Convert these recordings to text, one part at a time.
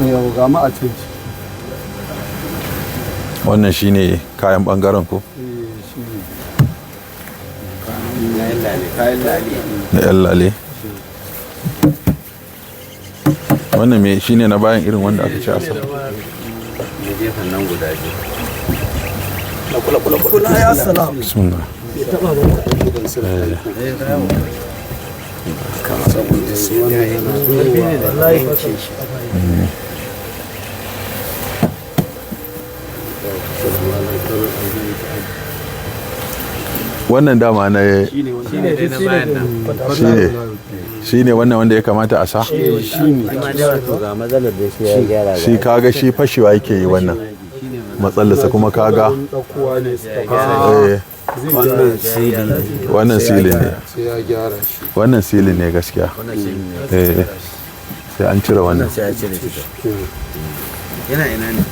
yau ga ma a can wannan shine kayan bangaren ku shi ne kayan lale da yan lale. Wannan me shine na bayan irin wanda aka ce a sa ne gefen nan guda biyu. kula ya salam bismillah. Wannan dama na shine wannan wanda ya kamata a sa shi kaga shi fashewa yake yi wannan matsalarsa kuma kaga wannan silin ne wannan silin ne gaskiya sai an cire wannan yana ina ne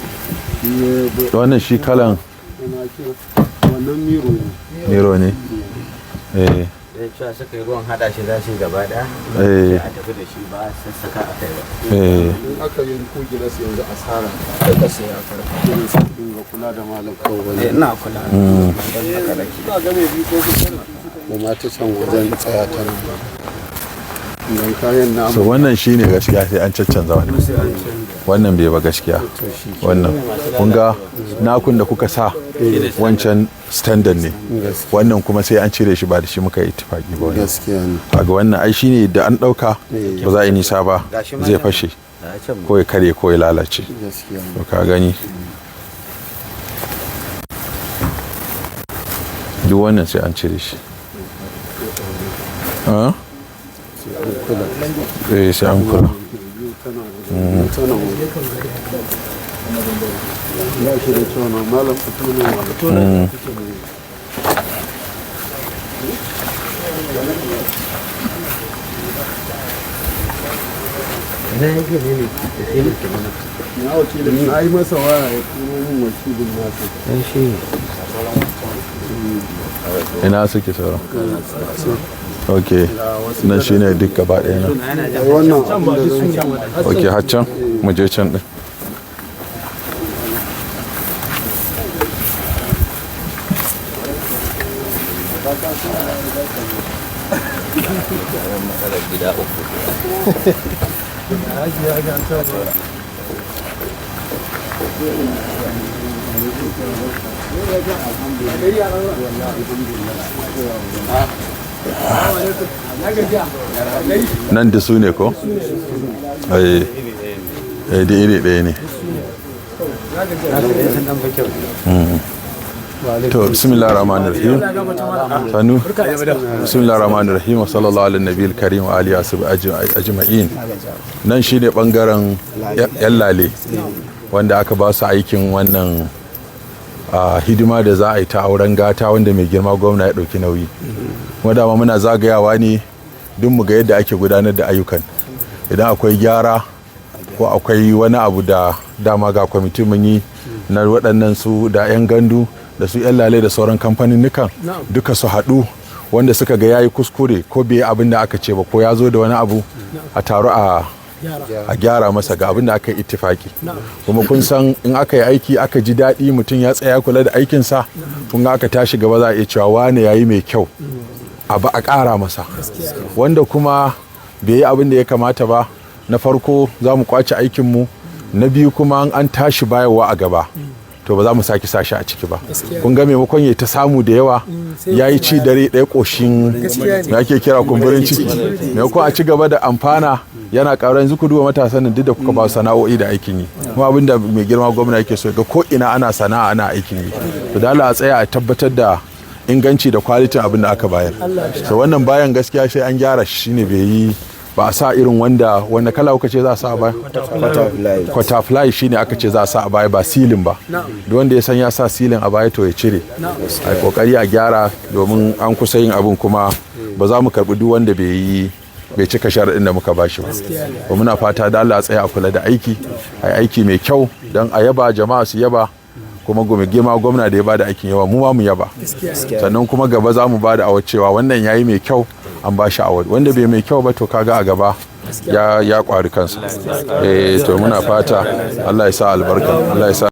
wannan shi kalan wannan miro ne zai cewa suka yi ruwan hada shi za su yi gaba daya a tafi da shi ba sassaka a kai ba in aka yi ko gilas yanzu asara aka sai a karfa irin su dinga kula da malam kawai ina kula ba ga mai biyu ko kuma ta can wajen tsaya ta nan dan kayan namu so wannan shine gaskiya sai an caccanza wannan bai ba gaskiya wannan kun ga nakun da kuka sa wancan standard ne wannan kuma sai an cire shi ba da shi muka yi ittifaki ba wannan gaskiya ne kaga wannan ai shine da an dauka ba za a yi nisa ba zai fashe ko ya kare ko ya lalace gaskiya ne to ka gani duk wannan sai an cire shi sai an kula ya shi da cewa malam fito ne na yi masa waya ya turo min wakilin nasu ina suke sauran ok nan shine duk gaba ɗaya na wannan abin da zan ok haccan mu je can ɗin gida uku nan da su ne ko? da iri ɗaya ne to bismillahir rahmanir rahim sanu bismillahir rahmanir rahim wa sallallahu ala nabiyil karim wa alihi ashabi ajma'in nan shine bangaren yan lale wanda aka ba su aikin wannan hidima da za a yi ta auren gata wanda mai girma gwamna ya dauki nauyi kuma dama muna zagayawa ne duk mu ga yadda ake gudanar da ayyukan idan akwai gyara ko akwai wani abu da dama ga kwamitin mun yi na waɗannan su da 'yan gandu da su 'yan lalai da sauran kamfaninnukan duka su haɗu wanda suka ga yayi kuskure ko bai abin da aka ce ba ko ya zo da wani abu a taro a gyara masa ga abin da aka yi ittifaki kuma kun san in aka yi aiki aka ji daɗi mutum ya tsaya kula da aikinsa kun ga aka tashi gaba za a iya cewa wane ya yi mai kyau a ƙara masa wanda kuma bai yi abin da ya kamata ba na farko za mu kwace aikinmu na biyu kuma an tashi bayarwa a gaba to ba za mu sake sashi a ciki ba kun ga maimakon ya ta samu da yawa ya yi ci dare ɗaya ƙoshin da ake kira kumburin ciki maimakon a ci gaba da amfana yana ƙarar yanzu ku duba matasan duk da kuka ba sana'o'i da aikin yi kuma abin da mai girma gwamna yake so ga ko ina ana sana'a ana aikin yi to da Allah a tsaya a tabbatar da inganci da kwalitin abin da aka bayar so wannan bayan gaskiya sai an gyara shi ne bai yi ba a sa irin wanda kala kuka ce za a sa a baya kwatafly shine aka ce za a sa a baya ba silin ba duk wanda ya san ya sa silin a baya to ya cire a kokari a gyara domin an kusa yin abin kuma ba za mu karbi duk wanda bai cika sharaɗin da muka bashi ba ba muna fata da Allah tsaya a kula da aiki a aiki mai kyau don a yaba jama'a su yaba kuma girma gwamna da ya bada aikin yawa mu ma mu yaba sannan kuma gaba za mu bada awar cewa wannan yayi mai kyau an ba shi award wanda bai mai kyau ba to kaga a gaba ya kwari kansa. To muna fata Allah ya sa albarka, Allah ya sa